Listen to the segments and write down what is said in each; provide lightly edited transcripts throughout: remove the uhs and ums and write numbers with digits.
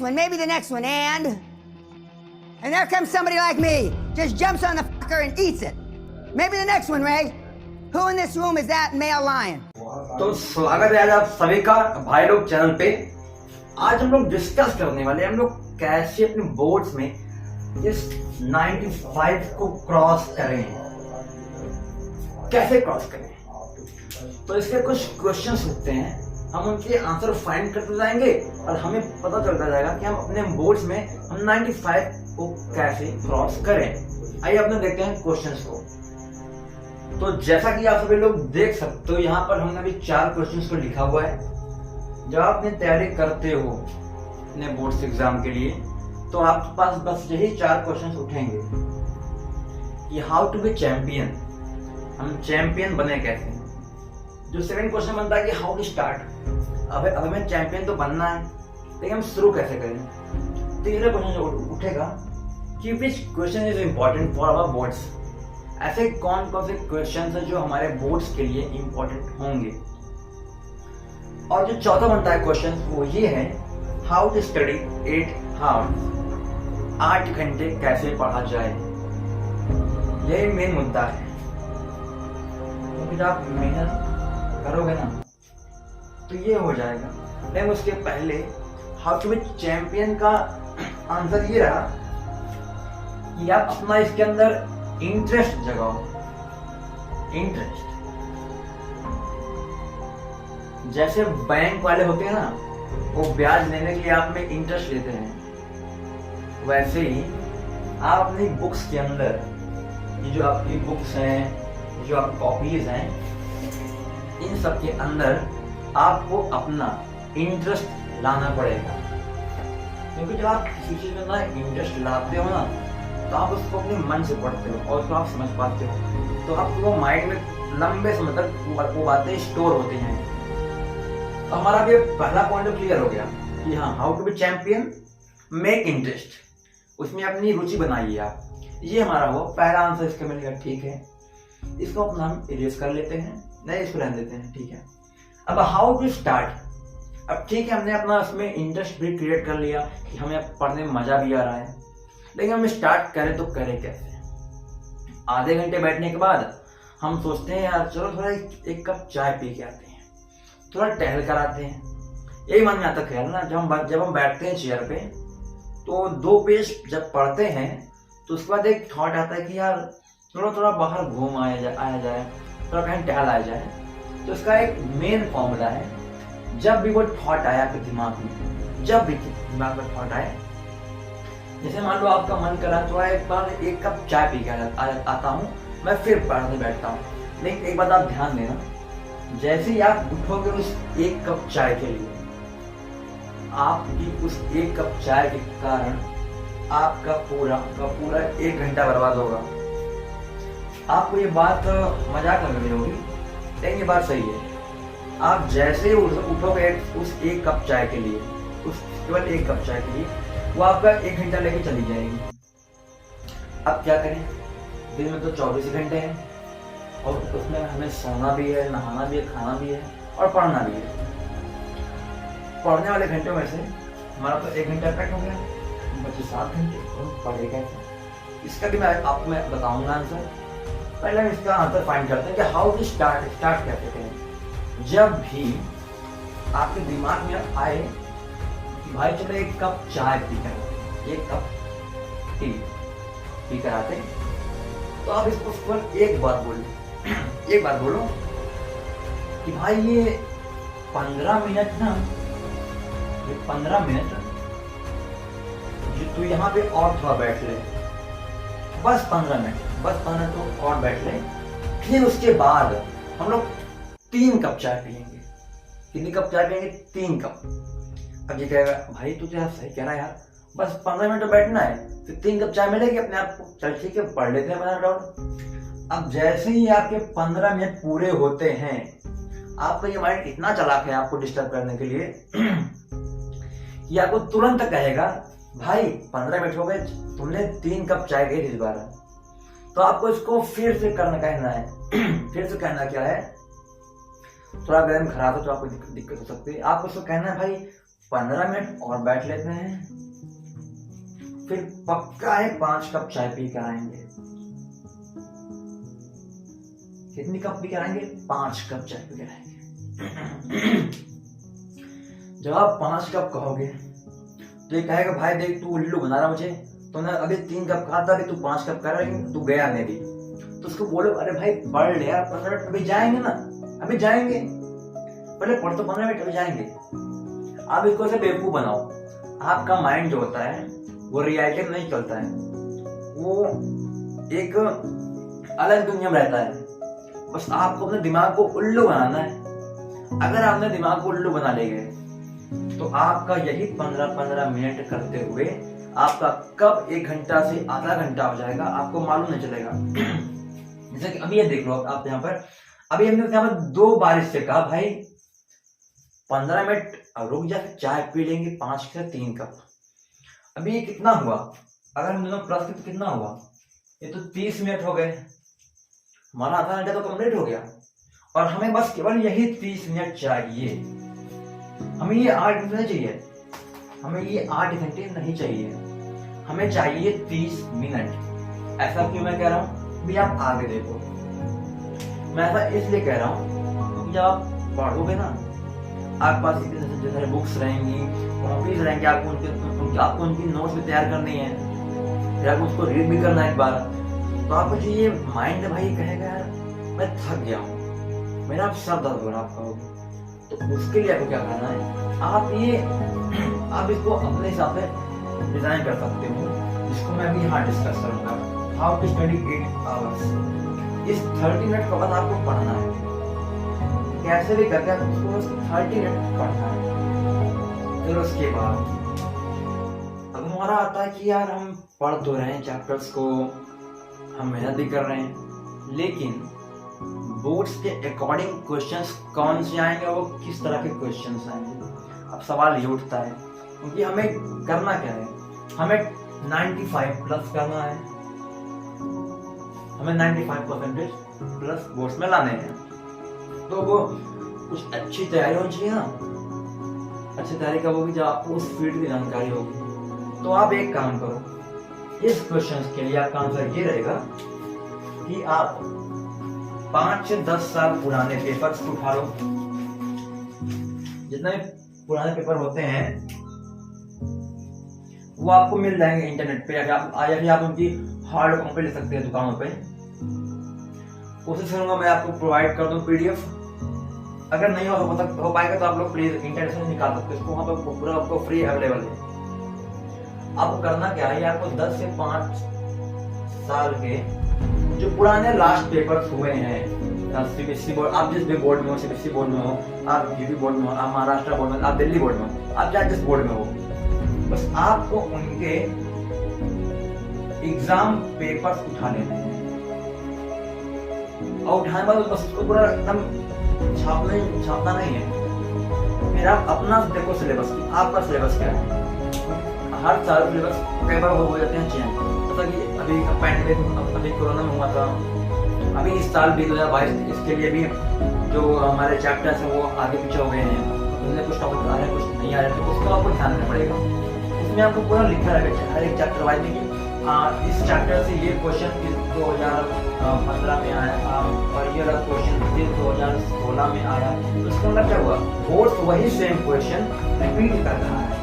one, maybe the next one, and there comes somebody like me, just jumps on the fucker and eats it. Maybe the next one, Ray. Who in this room is that male lion? तो स्वागत है आज आप सभी का भाई लोग channel पे। आज हम लोग डिस्कस करने वाले हैं हम लोग कैसे अपने बोर्ड्स में इस 95 को क्रॉस करें, कैसे क्रॉस करें। तो इसके कुछ क्वेश्चंस होते हैं, हम उनके आंसर फाइंड करते जाएंगे और हमें पता चलता जाएगा कि हम अपने बोर्ड्स में हम 95 को कैसे क्रॉस करें। आइए अपने देखते हैं क्वेश्चंस को। तो जैसा कि आप सभी लोग देख सकते हो, यहाँ पर हमने अभी 4 क्वेश्चंस को लिखा हुआ है। जब आप अपनी तैयारी करते हो अपने बोर्ड्स एग्जाम के लिए, तो आपके पास बस यही 4 क्वेश्चंस उठेंगे कि हाउ टू बी चैंपियन, हम चैंपियन बने कैसे। जो सेकंड क्वेश्चन बनता है कि हाउ टू स्टार्ट, अब हमें चैंपियन तो बनना है, लेकिन हम शुरू कैसे करें। तीसरा क्वेश्चन जो उठेगा कि which question is important for our boards, ऐसे कौन कौन से क्वेश्चन है जो हमारे बोर्ड्स के लिए इंपॉर्टेंट होंगे। और जो चौथा बनता है क्वेश्चन वो ये है हाउ टू स्टडी 8 आवर्स, 8 घंटे कैसे पढ़ा जाए। यही मेन मुद्दा है, क्योंकि जब आप मेहनत करोगे ना तो ये हो जाएगा। लेकिन उसके पहले हाउ टू बी चैंपियन का आंसर ये रहा कि आप अपना इसके अंदर इंटरेस्ट जगाओ। इंटरेस्ट, जैसे बैंक वाले होते हैं ना, वो ब्याज लेने के लिए आप में इंटरेस्ट लेते हैं, वैसे ही आप अपनी बुक्स के अंदर, ये जो आपकी बुक्स हैं, जो आपकी कॉपीज हैं, इन सब के अंदर आपको अपना इंटरेस्ट लाना पड़ेगा। क्योंकि जब आप किसी चीज में ना इंटरेस्ट लाते हो ना, तो आप उसको अपने मन से पढ़ते हो और उसको आप समझ पाते हो, तो आपको वो माइंड में लंबे समय तक वो बातें स्टोर होती हैं। तो हमारा भी पहला पॉइंट क्लियर हो गया कि हाँ, how to be champion, make interest, उसमें अपनी रुचि बनाइए आप। ये हमारा वो पहला आंसर इसका मिलेगा। ठीक है, इसको अपना हम इरेज कर लेते हैं, नहीं इसको रहने देते हैं। ठीक है, अब हाउ टू स्टार्ट। अब ठीक है, हमने अपना उसमें इंटरेस्ट भी क्रिएट कर लिया कि हमें पढ़ने में मजा भी आ रहा है, लेकिन हम स्टार्ट करें तो करें कैसे। आधे घंटे बैठने के बाद हम सोचते हैं यार चलो थोड़ा एक कप चाय पी के आते हैं, थोड़ा टहल कर आते हैं। यही मन में आता ख्याल ना, जब हम बैठते हैं चेयर पे, तो 2 पेज जब पढ़ते हैं तो उसके बाद एक थॉट आता है कि यार थोड़ा बाहर घूम आया जाए, थोड़ा कहीं टहल आया जाए। तो इसका एक मेन फॉर्मूला है, जब भी वो थॉट आया आपके दिमाग में, जब भी दिमाग में थॉट आए, जैसे मान लो आपका मन करा थोड़ा एक बार 1 कप चाय पी के आता हूँ, मैं फिर पढ़ने बैठता हूँ। लेकिन एक बात आप ध्यान देना, जैसे ही आप उठोगे उस 1 कप चाय के लिए, आपकी उस 1 कप चाय के कारण आपका पूरा 1 घंटा बर्बाद होगा। आपको ये बात मजाक लग रही होगी, लेकिन ये बात सही है। आप जैसे ही उठोगे उस 1 कप चाय के लिए, उस केवल 1 कप चाय के लिए, वो आपका 1 घंटा लेके चली जाएगी। अब क्या करें, दिन में तो 24 घंटे हैं और उसमें हमें सोना भी है, नहाना भी है, खाना भी है और पढ़ना भी है। पढ़ने वाले घंटों में से हमारा तो 1 घंटा कट हो गया, बचे 7 घंटे, तो पढ़े कैसे। इसका भी मैं आपको बताऊंगा आंसर। पहले हम इसका आंसर फाइंड करते हैं कि हाउ टू स्टार्ट कैसे करें। जब भी आपके दिमाग में आए भाई चलो 1 कप चाय पी कर, 1 कप टी पी कर आते, तो आप इसको एक बात बोलो कि भाई ये 15 मिनट ना, ये 15 मिनट तू यहाँ पे और थोड़ा बैठ ले, बस 15 मिनट तो और बैठ ले। फिर उसके बाद हम लोग 3 कप चाय पियेंगे। कितनी कप चाय पियेंगे? 3 कप। अब ये कहेगा भाई तू क्या सही कह रहा है यार, बस 15 मिनट तो बैठना है, फिर 3 कप चाय मिलेगी अपने आप को। चल ठीक है, पढ़ लेते हैं 15 मिनट। अब जैसे ही आपके 15 मिनट पूरे होते हैं, आपका ये माइंड इतना चालाक है आपको डिस्टर्ब करने के लिए कि आपको तुरंत कहेगा भाई 15 मिनट हो गए, तुमने 3 कप चाय गई इस बार। तो आपको इसको फिर से कहना है फिर से कहना क्या है, थोड़ा गर्म खराब हो तो आपको दिक्कत हो सकती है। आपको उसको कहना है भाई 15 मिनट और बैठ लेते हैं, फिर पक्का है 5 कप चाय पी कर आएंगे। कितनी कप पी कर आएंगे? 5 कप चाय पी कर आएंगे। जब आप 5 कप कहोगे तो ये कहेगा भाई देख तू उल्लू बना रहा मुझे, तो ना अभी 3 कप कहा था, अभी तू 5 कप कर रहा है, तू गया नहीं भी। तो उसको बोलो अरे भाई पढ़ ले यार 15 मिनट, अभी जाएंगे ना, अभी जाएंगे, पहले पढ़ तो 15 मिनट, अभी जाएंगे। आप इसको से बेवकूफ बनाओ। आपका माइंड जो होता है वो रियलिटी में नहीं चलता है, वो एक अलग दुनिया में रहता है। बस आपको अपने दिमाग को उल्लू बनाना है। अगर आपने दिमाग को उल्लू बना ले गए तो आपका यही 15-15 मिनट करते हुए आपका कब 1 घंटा से आधा घंटा हो जाएगा आपको मालूम नहीं चलेगा। जैसे कि अभी ये देख लो आप यहाँ पर, अभी हमने यहाँ पर 2 बार इससे कहा भाई 15 मिनट रुक जा, चाय पी लेंगे 5 से 3 कप। अभी ये कितना हुआ? अगर हम दोनों प्लस तो कितना हुआ? ये तो 30 मिनट हो गए, हमारा आधा घंटा तो कंप्लीट हो गया। और हमें बस केवल यही 30 मिनट चाहिए, हमें ये 8 घंटे नहीं चाहिए, हमें ये 8 घंटे नहीं चाहिए, हमें चाहिए 30 मिनट। ऐसा क्यों मैं कह रहा हूँ भी आप आगे देखो। मैं ऐसा इसलिए कह रहा हूँ क्योंकि जब आप पढ़ोगे ना, आपके पास इतने सारे बुक्स रहेंगी, कॉपीज रहेंगी, आपको उनकी नोट्स भी तैयार करनी है, फिर आपको उसको रीड भी करना है एक बार। तो आपको जो ये माइंड है भाई कहेगा यार मैं थक गया हूँ, मेरा अब सर दर्द हो रहा आपका होगा। तो उसके लिए आपको क्या करना है, आप इसको अपने हिसाब से डिजाइन कर सकते हो, जिसको मैं अभी यहाँ डिस्कस करूंगा। How to study 8 hours. इस 30 मिनट के बाद आपको पढ़ना है, कैसे भी करके आपको 30 मिनट पढ़ना है। फिर उसके बाद अब हमारा आता है कि यार हम पढ़ तो रहे हैं चैप्टर्स को, हम मेहनत भी कर रहे हैं, लेकिन बोर्ड्स के अकॉर्डिंग क्वेश्चंस कौन से आएंगे, वो किस तरह के क्वेश्चंस आएंगे। अब सवाल ये उठता है क्योंकि हमें करना क्या है, हमें 95 प्लस करना है, हमें 95% प्लस बोर्ड्स में लाने हैं। तो वो कुछ अच्छी तैयारी होनी चाहिए ना। अच्छी तैयारी कब होगी? जब आपको उस फील्ड की जानकारी होगी। तो आप एक काम करो, इस क्वेश्चन के लिए आपका आंसर ये रहेगा कि आप 5 से 10 साल पुराने पेपर्स को उठा लो। जितने पुराने पेपर होते हैं वो आपको मिल जाएंगे इंटरनेट पे, या फिर आप उनकी हार्ड कॉपी ले सकते हैं दुकानों पे। कोशिश करूंगा मैं आपको प्रोवाइड कर दूं PDF। अगर नहीं हो पाएगा तो आप लोग प्लीज इंटरनेट से निकाल सकते हैं इसको, वहां पर पूरा आपको फ्री अवेलेबल है। आपको करना क्या है, आपको 10 से 5 साल के जो पुराने लास्ट पेपर्स हुए हैं, CBSE बोर्ड, आप जिस भी बोर्ड में हो, CBSE बोर्ड में हो, आप UP बोर्ड में हो, आप महाराष्ट्र बोर्ड में, आप दिल्ली बोर्ड में हो, आप चाहे जिस बोर्ड में हो, बस आपको उनके एग्जाम पेपर्स उठा लेने हैं। और उठाने बाद बस उसको पूरा एकदम छापना नहीं है। फिर आप अपना देखो सिलेबस की, आपका सिलेबस क्या है। हर साल सिलेबस पेपर हो जाते हैं चेंज, जैसा कि अभी पैंडेमिक अभी कोरोना में हुआ था, अभी इस साल भी 2022 इसके लिए भी जो हमारे चैप्टर्स हैं वो आगे पीछे हो गए हैं, उनमें कुछ टॉपिक आ रहे हैं कुछ नहीं आ रहे, तो उसको आपको ध्यान देना पड़ेगा। उसमें आपको पूरा लिखा रहेगा हर एक चैप्टर वाइज में कि इस चैप्टर से ये क्वेश्चन 2015 में आया था और ये वाला क्वेश्चन 2016 में आया। तो इसका मतलब क्या हुआ, बोर्ड वही सेम क्वेश्चन रिपीट कर रहा है।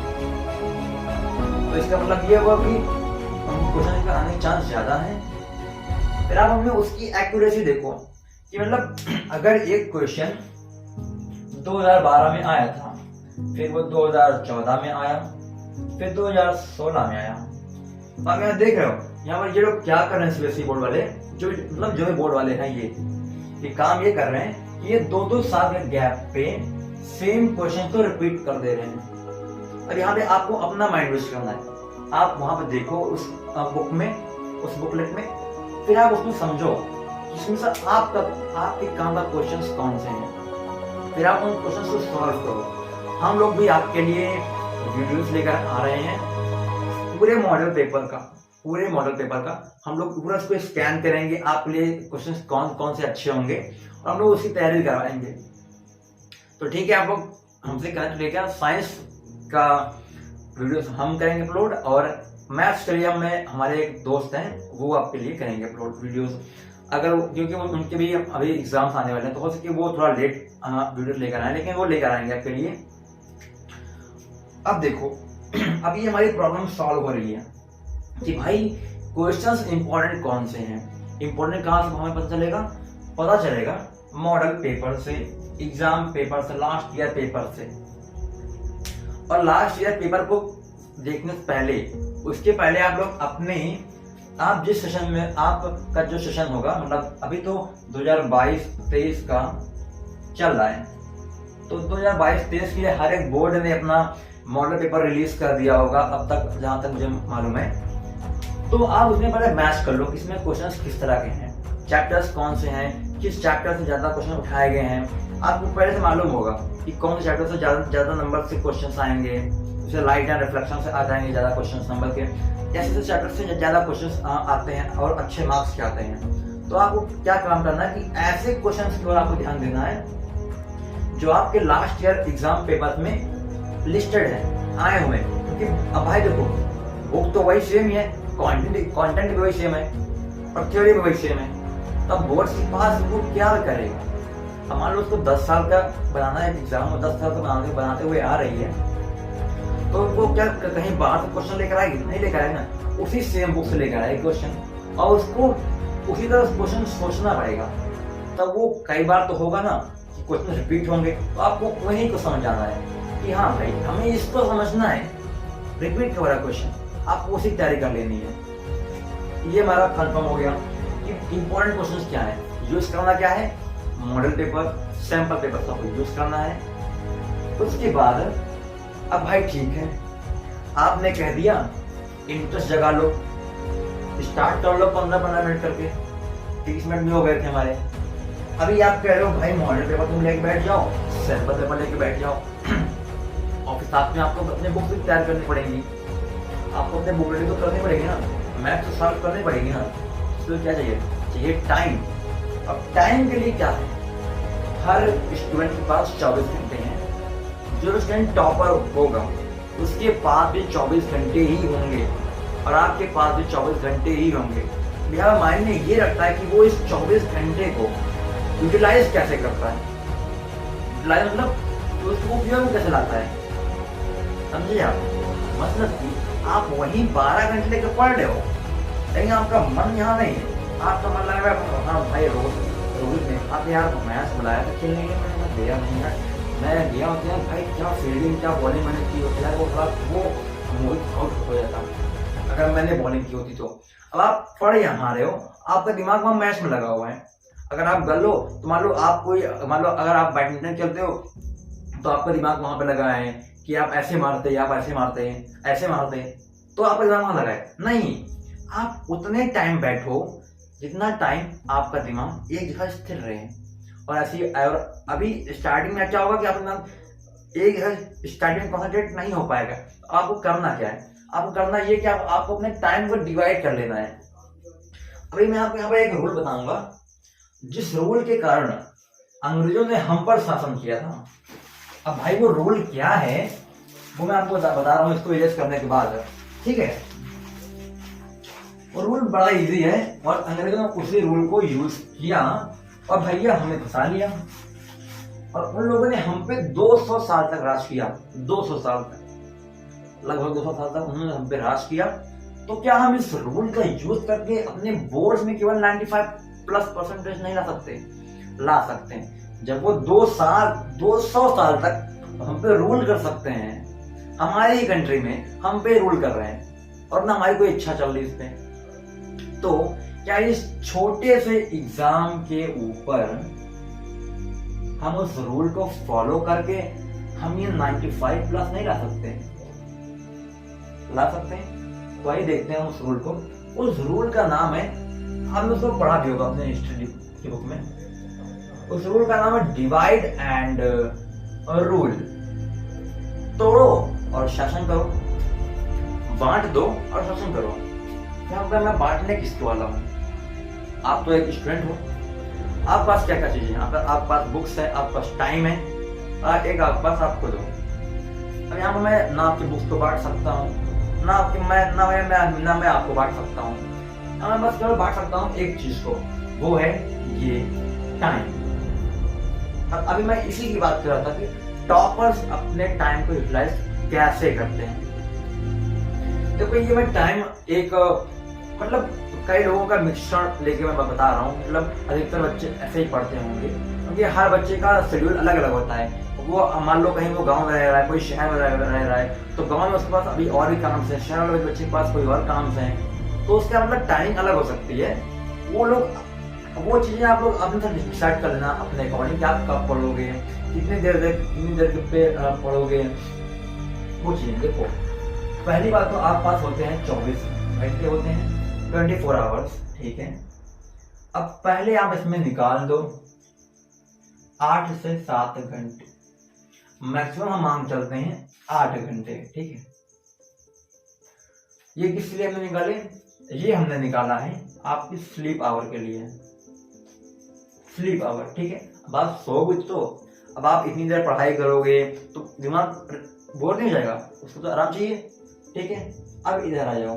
तो इसका मतलब ये हुआ कि क्वेश्चन का आने का चांस ज्यादा है। फिर आप हमें उसकी एक्यूरेसी देखो कि मतलब अगर एक क्वेश्चन 2012 में आया था, फिर वो 2014 में आया, फिर 2016 में आया। तो आप यहाँ देख रहे हो यहाँ पर ये लोग क्या कर रहे हैं, CBSE बोर्ड वाले जो मतलब जो बोर्ड वाले हैं ये काम ये कर रहे हैं कि ये 2-2 साल के गैप पे सेम क्वेश्चन को रिपीट कर दे रहे हैं। और यहाँ पे आपको अपना माइंड यूज करना है। आप वहां पे देखो उस बुक में, उस बुकलेट में, फिर आप उसमें समझो इसमें से आपके काम का क्वेश्चंस कौन से हैं, फिर आप उन क्वेश्चंस को सॉल्व करो। हम लोग भी आपके लिए वीडियोस लेकर आ रहे हैं पूरे मॉडल पेपर का हम लोग पूरा उसको स्कैन करेंगे, आपके लिए क्वेश्चंस कौन कौन से अच्छे होंगे और हम लोग उसकी तैयारी करवाएंगे। तो ठीक है, आप लोग हमसे कनेक्ट लेकर साइंस का वीडियोस हम करेंगे अपलोड, और मैथ्स स्टडी में हमारे एक दोस्त हैं वो आपके लिए करेंगे अपलोड वीडियोस। अगर क्योंकि वो उनके भी अभी एग्जाम्स आने वाले हैं तो हो सके वो थोड़ा लेट वीडियोस लेकर आए, लेकिन वो लेकर आएंगे आपके लिए। अब देखो अब ये हमारी प्रॉब्लम सॉल्व हो रही है कि भाई क्वेश्चंस इंपॉर्टेंट कौन से हैं। इंपॉर्टेंट कहाँ से हमें पता चलेगा मॉडल पेपर से, एग्जाम पेपर से, लास्ट ईयर पेपर से। और लास्ट ईयर पेपर को देखने से पहले, उसके पहले आप लोग अपने, आप जिस सेशन में आपका जो सेशन होगा, मतलब अभी तो 2022-23 का चल रहा है, तो 2022-23 के लिए हर एक बोर्ड ने अपना मॉडल पेपर रिलीज कर दिया होगा अब तक, जहां तक मुझे मालूम है। तो आप उसमें पहले मैच कर लो कि इसमें क्वेश्चंस किस तरह के हैं, चैप्टर्स कौन से हैं, किस चैप्टर से ज्यादा क्वेश्चन उठाए गए हैं। आपको पहले से मालूम होगा कि कौन से चैप्टर से ज्यादा नंबर से क्वेश्चंस आएंगे, जैसे लाइट एंड रिफ्लेक्शन से आ जाएंगे ज्यादा क्वेश्चंस नंबर के, ऐसे चैप्टर से ज्यादा क्वेश्चंस आते हैं और अच्छे मार्क्स के आते हैं। तो आपको क्या काम करना है कि ऐसे क्वेश्चंस की ओर आपको ध्यान देना है जो आपके लास्ट ईयर एग्जाम पेपर में लिस्टेड है, आए हुए हैं। क्योंकि अब भाई देखो, बुक तो वही सेम ही है, कंटेंट भी वही सेम है और थ्योरी भी वही सेम है। तब बोर्ड के पास वो क्या करेगा? अब मान लो उसको 10 साल का बनाना है एग्जाम, और 10 साल का बनाते हुए आ रही है, तो वो क्या कहीं बाहर से क्वेश्चन लेकर आएगी? नहीं लेकर आएगी ना, उसी सेम बुक से लेकर आएगी क्वेश्चन, और उसको उसी तरह क्वेश्चन सोचना पड़ेगा। तब वो कई बार तो होगा ना कि क्वेश्चन रिपीट होंगे, तो आपको वहीं को समझ आना है कि हाँ भाई हमें इसको समझना है, रिपीट हो रहा क्वेश्चन, आपको उसी तैयारी कर लेनी है। ये हमारा कंफर्म हो गया कि इंपॉर्टेंट क्वेश्चंस क्या है, यूज करना क्या है, मॉडल पेपर, सैंपल पेपर सबको यूज करना है। उसके बाद अब भाई ठीक है, आपने कह दिया इंटरेस्ट जगा लो, स्टार्ट कर लो 15-15 मिनट करके, 30 मिनट भी हो गए थे हमारे। अभी आप कह रहे हो भाई मॉडल पेपर तुम लेके बैठ जाओ, सैंपल पेपर लेके बैठ जाओ, और साथ में आपको अपने बुक भी तैयार करनी पड़ेगी, आपको अपने बुक रेडी तो करनी पड़ेगी ना, मैथ तो सॉल्व करनी पड़ेगी ना। तो क्या चाहिए टाइम। अब टाइम के लिए क्या है, हर स्टूडेंट के पास 24 घंटे हैं। जो स्टूडेंट टॉपर होगा उसके पास भी 24 घंटे ही होंगे, और आपके पास भी 24 घंटे ही होंगे। मेरा मायने ये रखता है कि वो इस 24 घंटे को यूटिलाइज कैसे करता है, यूटिलाइज मतलब तो उसको उपयोग कैसे लाता है, समझिए आप। मतलब कि आप वही 12 घंटे लेकर पढ़ रहे हो, लेकिन आपका मन यहाँ नहीं है, आपका मन लग रहा है हाँ भाई रोहित ने आप यार मैच बुलाया था खेलने के लिए, मैं गया नहीं यार, मैं गया होता है भाई, क्या फील्डिंग क्या बॉलिंग मैंने की होती है, वो मोहित आउट हो जाता अगर मैंने बॉलिंग की होती तो। अब आप पढ़ यहाँ रहे हो, आपका दिमाग वहाँ मैच में लगा हुआ है। अगर आप कर लो तो मान लो अगर आप बैडमिंटन खेलते हो तो आपका दिमाग वहां पे लगा है कि आप ऐसे मारते, आप ऐसे मारते हैं, ऐसे मारते हैं, तो आपका दिमाग वहां लगा है। नहीं, आप उतने टाइम बैठो जितना टाइम आपका दिमाग एक जगह स्थिर रहे। और ऐसी, और अभी स्टार्टिंग में क्या होगा कि आपका दिमाग एक जगह स्टार्टिंग में कॉन्सेंट्रेट नहीं हो पाएगा। आपको करना क्या है, आपको करना ये कि आपको अपने टाइम को डिवाइड कर लेना है। अभी मैं आपको यहाँ पर एक रूल बताऊंगा, जिस रूल के कारण अंग्रेजों ने हम पर शासन किया था। अब भाई वो रूल क्या है वो मैं आपको बता रहा हूँ इसको इरेज करने के बाद, ठीक है। वो रूल बड़ा इजी है और अंग्रेजों ने उसी रूल को यूज किया और भैया हमें फंसा लिया। और उन लोगों ने हम पे 200 साल तक राज किया, 200 साल तक, लगभग 200 साल तक उन्होंने हम पे राज किया। तो क्या हम इस रूल का यूज करके अपने बोर्ड में केवल 95+ नहीं ला सकते? ला सकते हैं। जब वो 200 साल तक हम पे रूल कर सकते हैं, हमारी ही कंट्री में हम पे रूल कर रहे हैं और ना हमारी कोई इच्छा चल रही इस पे, तो क्या इस छोटे से एग्जाम के ऊपर हम उस रूल को फॉलो करके हम ये 95+ नहीं ला सकते? ला सकते हैं। तो आइए देखते हैं उस रूल को। उस रूल का नाम है, हमने उसको पढ़ा भी होगा अपने हिस्ट्री की बुक में। उस रूल का नाम है डिवाइड एंड रूल। तोड़ो और शासन करो, बांट दो और शासन करो। यहाँ पर मैं बांटने किसके वाला हूँ? आप तो एक स्टूडेंट हो, आपके पास क्या क्या चीजें हैं? आपके पास बुक्स है, आपके पास टाइम है, और एक आपके पास आप खुद हो। अब यहाँ पर मैं ना आपकी बुक्स को बांट सकता हूँ, ना आपके मैं आपको बांट सकता हूँ। मैं बस केवल बांट सकता हूँ एक चीज को, वो है ये टाइम। अब अभी मैं इसी की बात कर रहा था कि टॉपर्स अपने टाइम को यूटिलाइज कैसे करते हैं। देखो ये मैं टाइम एक मतलब कई लोगों का मिश्रण लेके मैं बता रहा हूँ। मतलब अधिकतर बच्चे ऐसे ही पढ़ते होंगे, क्योंकि हर बच्चे का शेड्यूल अलग अलग होता है। वो मान लो कहीं वो गांव में रह रहा है, कोई शहर में रह रहा है, तो गांव में उसके पास अभी और भी काम है, शहर वाले बच्चे के पास कोई और काम है, तो उसका मतलब टाइमिंग अलग हो सकती है। वो चीजें आप लोग अपने साथ डिसाइड कर लेना अपने अकॉर्डिंग कि आप कब पढ़ोगे, कितनी देर पे पढ़ोगे। वो चीजें देखो, पहली बात तो आप पास होते हैं 24 घंटे होते हैं, 24 आवर्स, ठीक है। अब पहले आप इसमें निकाल दो 8 से 7 घंटे, मैक्सिमम हम मांग चलते हैं 8 घंटे, ठीक है। ये किस लिए हमने निकाले? ये हमने निकाला है आपकी स्लीप आवर के लिए, स्लीप आवर, ठीक है। अब आप सोओगे तो अब आप इतनी देर पढ़ाई करोगे तो दिमाग बोर नहीं हो जाएगा, उसको तो आराम चाहिए, ठीक है। अब इधर आ जाओ,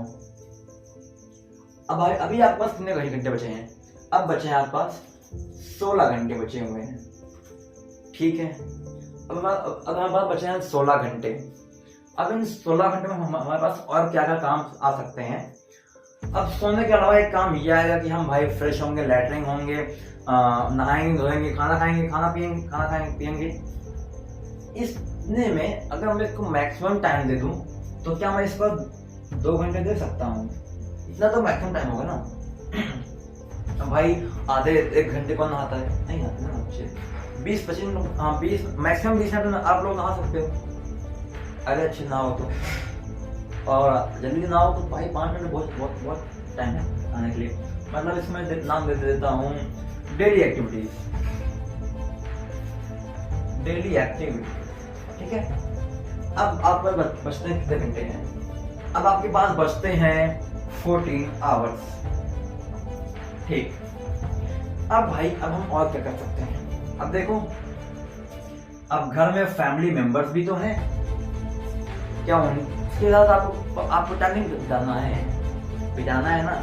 अब अभी आपके पास कितने घंटे बचे हैं? अब बचे हैं आपके पास 16 घंटे बचे हुए हैं, ठीक है। अब हमारे पास बचे हैं 16 घंटे। अब इन 16 घंटे में हमारे पास और क्या क्या काम आ सकते हैं? अब सोने के अलावा एक काम ये आएगा कि हम भाई फ्रेश होंगे, लैटरिन होंगे, नहाएंगे धोएंगे, खाना खाएंगे, खाना पियेंगे। इसने में अगर मैं इसको मैक्सिमम टाइम दे दूं तो क्या मैं इस पर 2 घंटे दे सकता हूँ? इतना तो मैक्सिमम टाइम होगा ना। भाई आधे 1 घंटे कौन नहाता है? नहीं नहाते ना बच्चे। 20-25 मैक्सिमम 20 मिनट में आप लोग नहा सकते हो अगर अच्छे ना हो तो, और जल्दी ना हो तो भाई 5 मिनट बहुत टाइम है नहाने के लिए। मतलब इसमें नाम दे देता हूँ डेली एक्टिविटी, ठीक है। अब आप बचते हैं कितने घंटे हैं? अब आपके पास बचते हैं 14 आवर्स, ठीक। अब भाई अब हम और क्या कर सकते हैं? अब देखो, अब घर में फैमिली मेंबर्स भी तो हैं, क्या उसके साथ आपको टाइमिंग बिताना है ना।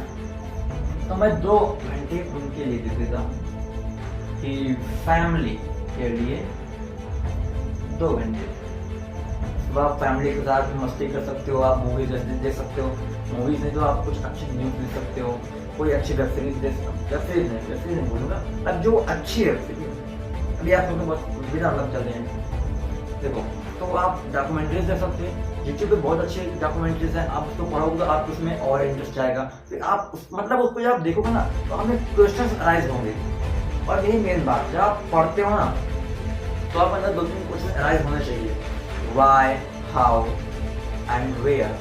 तो मैं 2 घंटे उनके लिए दे देता हूँ कि फैमिली के लिए 2 घंटे। तो आप फैमिली के साथ मस्ती कर सकते हो, आप मूवीज देख सकते हो, मूवीज में तो आप कुछ अच्छी न्यूज देख सकते हो, कोई अच्छी वेब सीरीज नहीं बोलूंगा, अब जो अच्छी वेब सीरीज अभी आप लोग बहुत बिना मतलब चल रहे हैं, देखो तो आप डॉक्यूमेंट्रीज देख सकते हैं। यूट्यूब पे बहुत अच्छे डॉक्यूमेंट्रीज हैं, आप उसको पढ़ोगे तो आपको उसमें और इंटरेस्ट आएगा। फिर आप मतलब उसको जब आप देखोगे ना तो हमें क्वेश्चंस अराइज होंगे, और यही मेन बात, जब आप पढ़ते हो ना तो आप अंदर 2-3 क्वेश्चन अराइज होने चाहिए, व्हाई, हाउ एंड वेयर।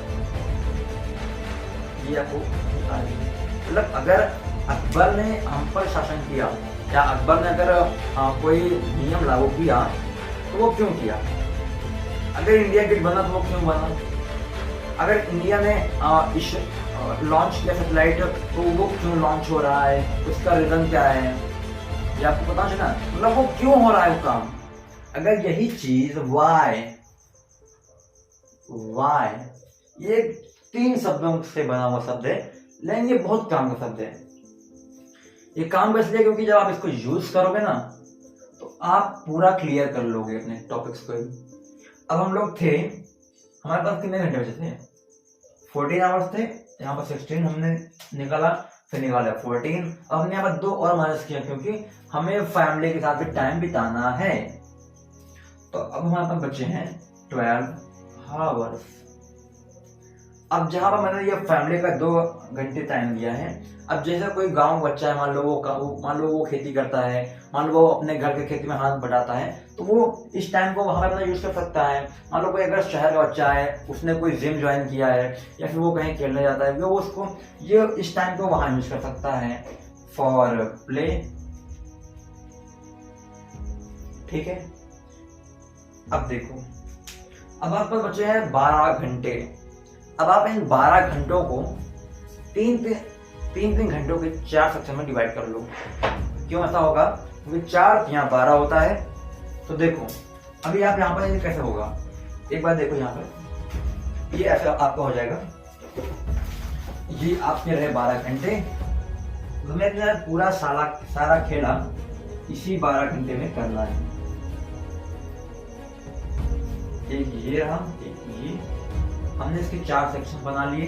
ये आपको मतलब अगर अकबर ने हम पर शासन किया या अकबर ने अगर कोई नियम लागू किया तो वो क्यों किया? अगर इंडिया गेट बना तो वो क्यों बना? अगर इंडिया ने लॉन्च किया सैटेलाइट तो वो क्यों लॉन्च हो रहा है, उसका रीजन क्या है, ये आपको पता चला। मतलब वो क्यों हो रहा है वो काम। अगर यही चीज वाई, ये 3 शब्दों से बना हुआ शब्द है, लेकिन ये बहुत काम का शब्द है। ये काम का इसलिए क्योंकि जब आप इसको यूज करोगे ना तो आप पूरा क्लियर कर लोगे अपने टॉपिक्स को। अब हम लोग थे, हमारे पास कितने घंटे बचे थे? 14 आवर्स थे, यहाँ पर 16 हमने निकाला, फिर निकाला 14। अब हमने यहाँ पर 2 और माइनस किया क्योंकि हमें फैमिली के साथ भी टाइम बिताना है। तो अब हमारे पास बचे हैं 12 आवर्स। अब जहां पर मैंने ये फैमिली का 2 घंटे टाइम दिया है, अब जैसे कोई गांव बच्चा है, मान लो वो खेती करता है, मान लो वो अपने घर के खेती में हाथ बढ़ाता है, तो वो इस टाइम को वहां पर अपना यूज कर सकता है। मान लो कोई अगर शहर का बच्चा है, उसने कोई जिम ज्वाइन किया है या फिर वो कहीं खेलने जाता है, वो उसको ये इस टाइम को वहां यूज कर सकता है फॉर प्ले, ठीक है। अब देखो, अब आपके पास बचे हैं 12 घंटे। अब आप इन 12 घंटों को 3 घंटों के 4 सेक्शन में डिवाइड कर लो। क्यों ऐसा होगा? क्योंकि 4 यहाँ 12 होता है। तो देखो अभी आप यहाँ पर कैसे होगा, एक बार देखो यहाँ पर, ये ऐसा आपका हो जाएगा, ये आपके रहे 12 घंटे। मेरे पूरा सारा खेला इसी 12 घंटे में करना है। एक ये रहा, एक ये, हमने इसके 4 सेक्शन बना लिए।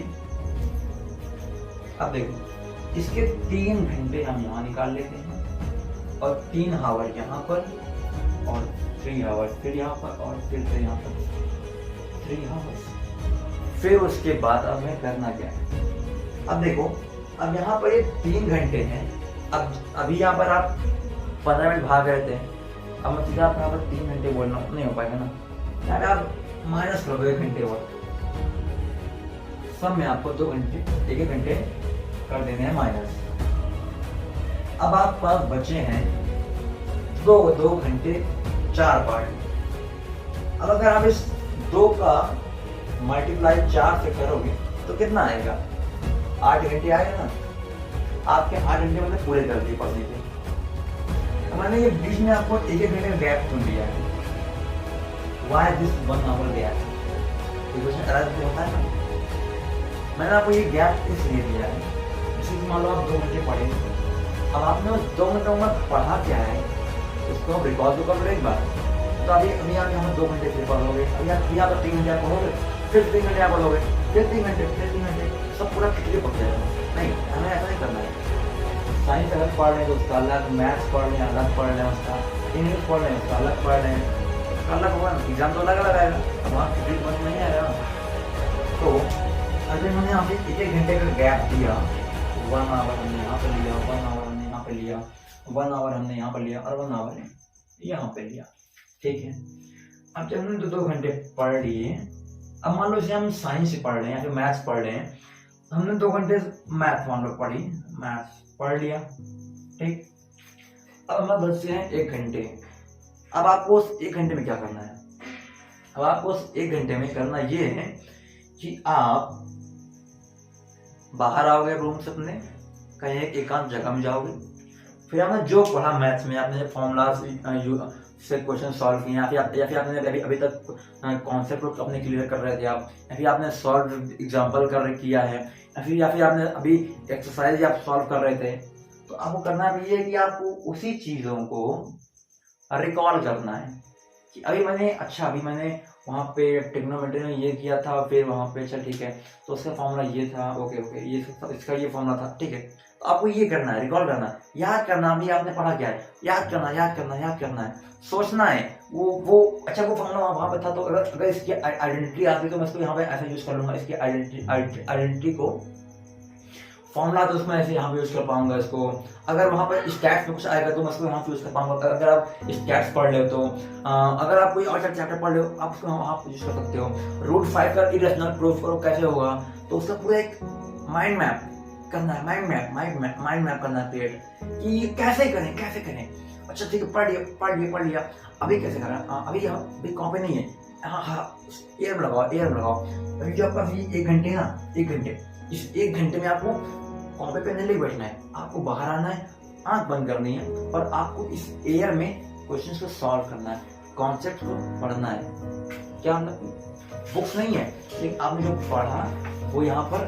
अब देखो इसके 3 घंटे हम यहाँ निकाल लेते हैं और 3 आवर यहाँ पर और 3 आवर फिर यहाँ पर और फिर से यहाँ पर 3 आवर्स। फिर उसके बाद अब हमें करना क्या है, अब देखो अब यहाँ पर ये 3 घंटे हैं। अब अभी यहाँ पर आप 15 मिनट भाग रहे थे, अब मतलब आप यहाँ पर 3 घंटे बोलना नहीं हो पाएगा ना, यार आप माइनस करो 1 घंटे और, सब में आपको 2 घंटे 1 घंटे कर देने हैं माइनस। अब आप पास बचे हैं 2 घंटे 4 पार्ट। अब अगर आप इस 2 का मल्टीप्लाई 4 से करोगे तो कितना आएगा, 8 घंटे आएगा ना। आपके 8 घंटे मैंने पूरे कर दिए पढ़ने के। तो मैंने ये बीच में आपको 1 घंटे का गैप चुन लिया है। Why this 1 hour gap? Question अलग होता है ना, मैंने आपको ये गैप इसलिए दिया है, जैसे मान लो आप 2 घंटे पढ़े, अब आपने उस 2 घंटों में पढ़ा क्या है उसको आप रिकॉर्ड तो कर लो एक बार। तो अभी आप यहाँ 2 घंटे फिर पढ़ोगे, अभी आप यहाँ पर 3 घंटे पढ़ोगे, फिर 3 घंटे आप पढ़ोगे, फिर 3 घंटे, फिर 3 घंटे, सब पूरा खिचड़ी पड़ जाएगा। नहीं, हमें ऐसा नहीं करना है। साइंस अगर पढ़ रहे हैं तो उसका अलग, मैथ्स पढ़ रहे हैं अलग पढ़ रहे हैं उसका, इंग्लिश पढ़ रहे हैं उसका अलग पढ़ रहे हैं, अलग होगा ना, एग्जाम तो अलग अलग आएगा, वहाँ खिचड़ी समझ नहीं आएगा। तो अगर हमने यहाँ पे 1 घंटे का गैप दिया, 1 आवर हमने यहाँ पर लिया, 1 आवर हमने यहाँ पर लिया, 1 आवर हमने यहाँ पर लिया और 1 आवर यहाँ पे लिया, ठीक है। अब जब हमने 2 घंटे पढ़ लिए, अब मान लो जैसे हम साइंस से पढ़ रहे हैं या फिर मैथ्स पढ़ रहे हैं, हमने 2 घंटे मैथ मान लो पढ़ी, मैथ्स पढ़ लिया, ठीक। अब हमारे बचते हैं 1 घंटे। अब आपको उस 1 घंटे में क्या करना है, अब आपको उस 1 घंटे में करना ये है कि आप बाहर आओगे रूम से अपने, कहीं एक एकांत जगह में जाओगे, फिर आपने जो पढ़ा मैथ्स में, आपने फॉर्मूला से क्वेश्चन सॉल्व किए या फिर आपने अभी तक कॉन्सेप्ट अपने क्लियर कर रहे थे आप, या फिर आपने सॉल्व एग्जाम्पल किया है, या फिर आपने अभी एक्सरसाइज आप सॉल्व कर रहे थे, तो आपको करना भी ये है कि आपको उसी चीज़ों को रिकॉल करना है कि अभी मैंने वहाँ पे ट्रिग्नोमेट्री में ये किया था, फिर वहाँ पे चल ठीक है तो उसका फॉर्मूला ये था, ओके ये इसका ये फॉर्मूला था, ठीक है। तो आपको ये करना है, रिकॉल करना है, याद करना, अभी आपने पढ़ा क्या है, याद करना है, सोचना है वो अच्छा वो फॉर्मूला वहाँ पे था, तो अगर इसकी आइडेंटिटी आती है तो मैं इसको यहाँ पे ऐसा यूज कर लूंगा, इसकी आइडेंटिटी को फॉर्मूला तो उसमें ऐसे यहाँ पे यूज कर पाऊंगा इसको। अगर वहाँ पर स्टैट्स में कुछ आएगा तो मैं उसको यहाँ पे यूज कर पाऊंगा। अगर आप स्टैट्स पढ़ ले तो अगर आप कोई और चैप्टर पढ़ ले आप उसको वहाँ पे यूज कर सकते हो। रूट 5 का इरेशनल प्रूफ करो कैसे होगा, तो उसका पूरा एक माइंड मैप करना है, माइंड मैप करना है क्रिएट कि ये कैसे करें। अच्छा ठीक है, पढ़ लिया, अभी कैसे करना, अभी कॉपी नहीं है, हाँ एयर में लगाओ। अभी जो आपका 1 घंटे है ना, 1 घंटे, इस 1 घंटे में आपको कॉपी पे नहीं बैठना है, आपको बाहर आना है, आंख बंद करनी है और आपको इस एयर में क्वेश्चंस को सॉल्व करना है, कॉन्सेप्ट को पढ़ना है। क्या मतलब बुक्स नहीं है, लेकिन आपने जो पढ़ा वो यहाँ पर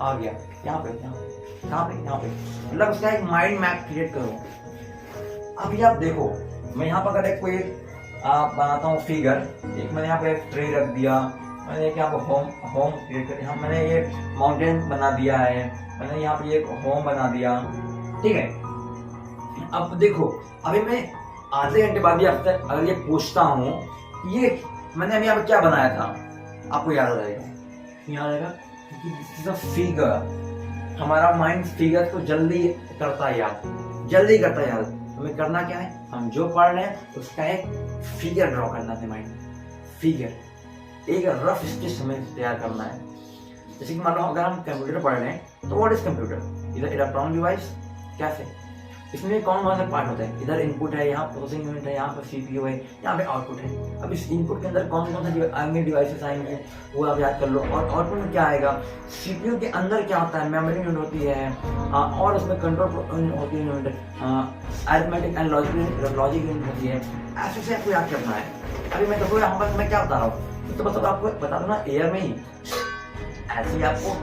आ गया, यहाँ पे मतलब उसका एक माइंड मैप क्रिएट करो। अभी आप देखो, मैं यहाँ पर अगर कोई बनाता हूँ फिगर, एक मैंने यहाँ पे एक ट्रे रख दिया, मैंने एक यहाँ पर होम क्रिएट कर दिया, मैंने ये माउंटेन बना दिया है, मैंने यहाँ पे एक होम बना दिया, ठीक है। अब देखो, अभी मैं आधे घंटे बाद भी आपसे अगर ये पूछता हूँ ये मैंने अभी यहाँ पे क्या बनाया था, आपको याद रहेगा क्योंकि फिगर, हमारा माइंड फिगर को जल्दी करता है याद। हमें करना क्या है, हम जो पढ़ रहे हैं उसका एक फिगर ड्रॉ करना है, माइंड फिगर, एक रफ स्केच हमें तैयार करना है। जैसे कि मान लो अगर हम कंप्यूटर पढ़ रहे हैं तो व्हाट इज कंप्यूटर, इधर इलेक्ट्रॉनिक डिवाइस, कैसे इसमें कौन से पार्ट होता है, इधर इनपुट है, यहाँ प्रोसेसिंग यूनिट है, यहाँ पर सीपीयू है, यहाँ पे आउटपुट है। अब इस इनपुट के अंदर कौन से आएंगे डिवाइसेस आएंगे वो आप याद कर लो, और आउटपुट में क्या आएगा, सीपीयू के अंदर क्या होता है, मेमोरी यूनिट होती है, और उसमें कंट्रोल होती है unit, arithmetic and logic unit होती है। ऐसे आपको याद करना है। अभी मैं देखो यहाँ पर मैं क्या बता रहा हूँ, तो मतलब आपको बता दो ना, एयर में ही ऐसे ही आपको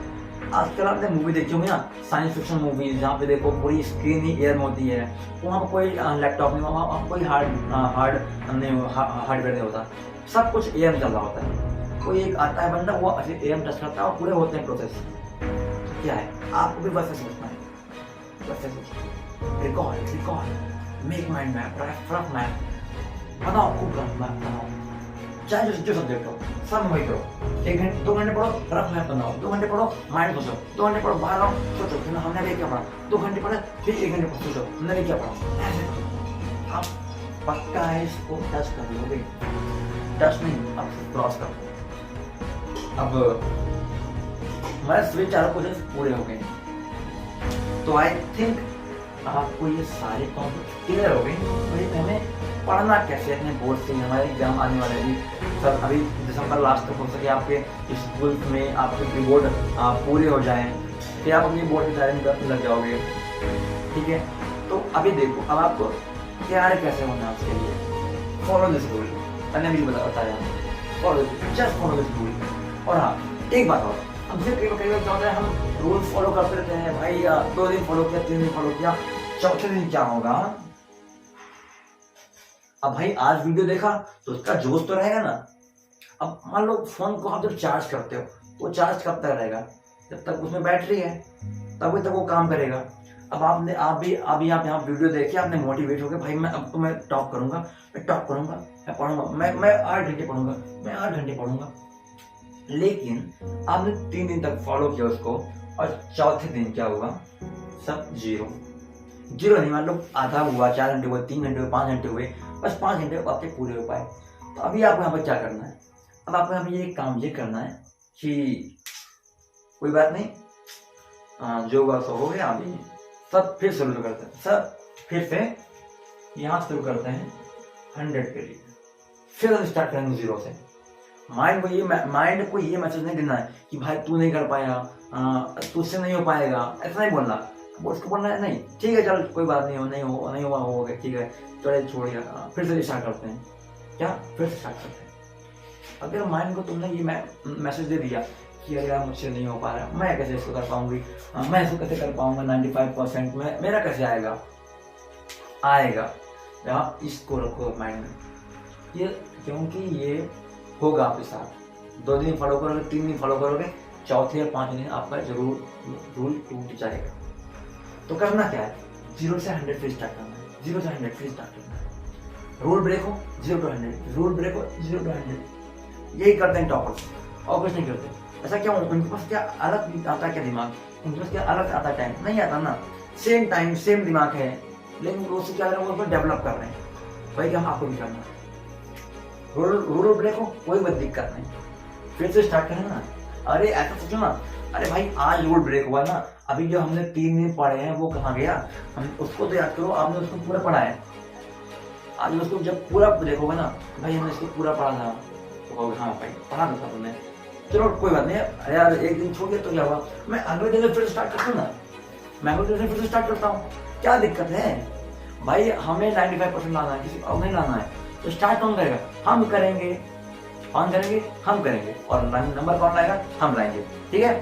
आजकल आपने मूवी देखी होंगी ना, साइंस फिक्शन मूवी, जहाँ पे देखो पूरी स्क्रीन ही एयर में होती है, वहाँ पर कोई लैपटॉप नहीं, वहाँ कोई हार्डवेयर नहीं होता, सब कुछ एयर में चल रहा होता है। कोई एक आता है बंदा, वो एयर में टच करता है और पूरे होते हैं प्रोसेस। तो क्या है, आपको भी वैसे सोचना है, वैसे सोचो, record, make mind map, rough map बनाओ, खूब रफ मैप बनाओ, चाहे जो सब्जेक्ट हो सब वही करो। 1 घंटे 2 घंटे पढ़ो, रफ मैप बनाओ, 2 घंटे पढ़ो, माइंड सोचो, 2 घंटे पढ़ो, बाहर आओ, सोचो कि हमने अभी क्या पढ़ा, 2 घंटे पढ़े, फिर 1 घंटे पढ़ो, सोचो हमने अभी क्या पढ़ा। ऐसे करो, आप पक्का है इसको टच कर लोगे, टच नहीं अब क्रॉस करो। अब हमारे सभी 4 क्वेश्चन पूरे हो गए, तो आई थिंक आपको ये सारे कॉन्सेप्ट क्लियर हो गए। तो हमें पढ़ना कैसे अपने बोर्ड से, हमारे एग्जाम आने वाले भी सर अभी दिसंबर लास्ट तक हो सके आपके स्कूल में आपके बोर्ड पूरे हो जाएं, फिर आप अपनी बोर्ड की तैयारी में लग जाओगे, ठीक है। तो अभी देखो, अब आपको तैयार कैसे होना है उसके लिए, फॉलो दिस रूल, मैंने अभी बताया, जस्ट फॉलो दिस रूल। और हाँ एक बात और, अब कई बार क्या होता है, हम रूल फॉलो करते रहते हैं भाई, 2 दिन फॉलो किया, 3 दिन फॉलो किया, चौथे दिन क्या होगा। अब भाई आज वीडियो देखा तो उसका जोश तो रहेगा ना। अब मान लो फोन को आप जब चार्ज करते हो, वो चार्ज कब तक रहेगा, जब तक उसमें बैटरी है तभी तक वो काम करेगा। अब आपने आप यहाँ वीडियो देखे, आपने मोटिवेट हो गए, भाई मैं अब तो मैं टॉप करूंगा, मैं पढ़ूंगा, मैं 8 घंटे पढ़ूंगा, मैं 8 घंटे पढ़ूंगा। लेकिन आपने 3 दिन तक फॉलो किया उसको, और चौथे दिन क्या हुआ, सब जीरो नहीं, मान लो आधा हुआ, 4 घंटे हुए, 3 घंटे हुए, 5 घंटे हुए, बस 5 घंटे आपके पूरे हो पाए। तो अभी आपको यहाँ पर क्या करना है, अब आपको यहाँ पर ये काम ये करना है कि कोई बात नहीं, जो हुआ सो हो गया, अभी सब फिर शुरू करते हैं, सब फिर से यहाँ शुरू करते हैं 100 के लिए, फिर हम स्टार्ट करेंगे 0 से। माइंड को ये मैसेज नहीं देना है कि भाई तू नहीं कर पाया, तुझसे नहीं हो पाएगा, ऐसा नहीं बोलना। उसको बोलना है नहीं, ठीक है चल कोई बात नहीं हुआ हो गया, ठीक है चले छोड़िए, फिर से स्टार्ट करते हैं, क्या फिर से स्टार्ट करते हैं। अगर माइंड को तुमने ये मैसेज दे दिया कि अरे यार मुझसे नहीं हो पा रहा, मैं कैसे इसको कर पाऊंगी, मैं इसको कैसे कर पाऊंगा, 95% में मेरा कैसे आएगा। यहाँ इसको रखो माइंड में, ये क्योंकि ये होगा आपके साथ। 2 दिन फॉलो करोगे, 3 दिन फॉलो करोगे, चौथे या 5 दिन आपका जरूर रूल टूट जाएगा। तो करना क्या है, 0 से 100 फिर स्टार्ट करना है, 0 से 100 फिर स्टार्ट करना है। रूल ब्रेक हो 0 to 100, रूल ब्रेक हो 0 to 100, यही करते हैं टॉपर्स, और कुछ नहीं करते। ऐसा क्यों, उनके पास क्या अलग आता है क्या दिमाग, उनके पास क्या अलग आता टाइम नहीं आता ना, सेम टाइम सेम दिमाग है, लेकिन वो क्या कर रहे हैं, वो डेवलप कर रहे हैं। भाई हम आपको भी करना है, रूल ब्रेक हो कोई बात दिक्कत नहीं, फिर से स्टार्ट करें ना। अरे ऐसा सोचो ना, अरे भाई आज रूल ब्रेक हुआ ना, अभी जो हमने 3 दिन पढ़े हैं वो कहाँ गया, हम उसको तो याद करो, आपने उसको पूरा पढ़ा है। आज उसको जब पूरा देखोगे ना, भाई हमने इसको पूरा पढ़ा था, तो हाँ भाई पढ़ा था तुमने, चलो कोई बात नहीं यार, 1 दिन छोड़ दिया तो क्या हुआ, मैं अगले दिन फिर स्टार्ट करता हूँ ना, मैं अगले दिन फिर से स्टार्ट करता हूँ, क्या दिक्कत है भाई। हमें 95% लाना है, किसी और नहीं लाना है, तो स्टार्ट कौन करेगा, हम करेंगे, हम करेंगे, और नंबर कौन लाएगा, हम लाएंगे, ठीक है।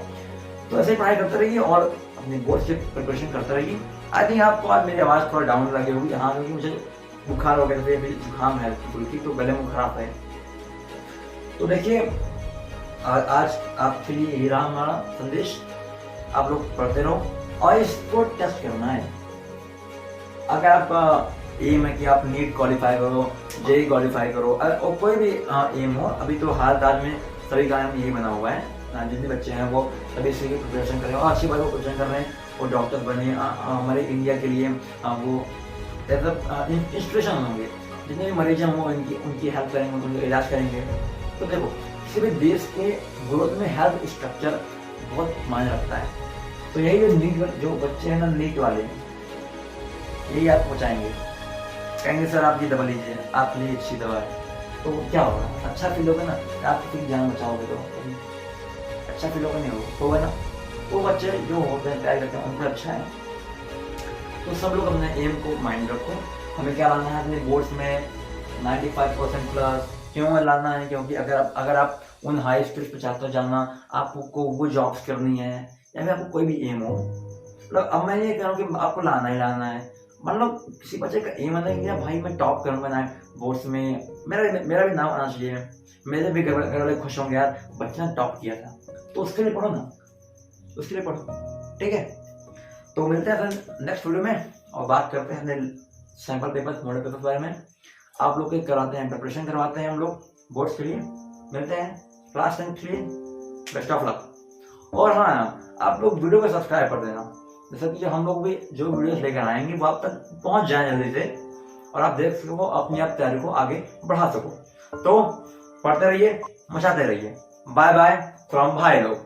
तो ऐसे पढ़ाई करते रहिए और अपने बोर्ड से प्रिपरेशन करते रहिए। आई थिंक आपको आज मेरी आवाज़ थोड़ा डाउन लगी होगी, हाँ क्योंकि मुझे बुखार हो गया, फिर जुकाम है हल्की, तो गले में खराब है। तो देखिए आज आपके लिए ये रहा हमारा संदेश, आप लोग पढ़ते रहो और इसको टेस्ट करना है। अगर आप एम है कि आप नीट क्वालिफाई करो, जेई क्वालिफाई करो, और कोई भी एम हो, अभी तो हाल में सभी का एम यही बना हुआ है, जितने बच्चे हैं वो सभी इसी की प्रिपरेशन करें, और अच्छी बात वो प्रिपरेशन कर रहे हैं, वो डॉक्टर बने, हमारे इंडिया के लिए वो इंस्पिरेशन होंगे, जितने भी मरीज हैं वो उनकी हेल्प करेंगे, उनका इलाज करेंगे। तो देखो किसी भी देश के ग्रोथ में हेल्थ स्ट्रक्चर बहुत मायने रखता है। तो यही जो बच्चे हैं ना नीट वाले, यही आप पहुँचाएंगे, कहेंगे सर आप ये दवा लीजिए, आपके लिए अच्छी दवा है, तो क्या होगा, अच्छा फील होगा ना, आप किसी की जान बचाओगे तो अच्छा फील नहीं होगा ना। वो बच्चे जो होते हैं तैयारी करते हैं उनको अच्छा है। तो सब लोग अपने एम को माइंड रखो, हमें क्या लाना है अपने बोर्ड्स में 95% प्लस, क्यों लाना है? क्योंकि अगर आप उन हाई स्किल्स पे चाहते हो जानना, आपको वो जॉब्स करनी है या फिर आपको कोई भी एम हो, मतलब अब मैं ये कह रहा हूँ कि आपको लाना ही लाना है। मतलब किसी बच्चे का एम है कि यार भाई मैं टॉप करूँगा ना बोर्ड्स में, मेरा भी नाम आना चाहिए, मेरे भी घर वाले खुश होंगे यार बच्चा ने टॉप किया था, तो उसके लिए पढ़ो ना, उसके लिए पढ़ो। ठीक है, तो मिलते हैं नेक्स्ट वीडियो में और बात करते हैं सैंपल पेपर, मॉडल पेपर के बारे में। आप लोग के कराते हैं, प्रिपरेशन करवाते हैं हम लोग बोर्ड्स के लिए। मिलते हैं क्लास 10 के लिए, बेस्ट ऑफ लक। और हाँ, आप लोग वीडियो को सब्सक्राइब कर देना, जैसे कि हम लोग भी जो वीडियोस लेकर आएंगे वो आप तक पहुंच जाए जल्दी से, और आप देख सको, अपनी आप तैयारी को आगे बढ़ा सको। तो पढ़ते रहिए, मचाते रहिए। बाय बाय फ्रॉम भाई लोग।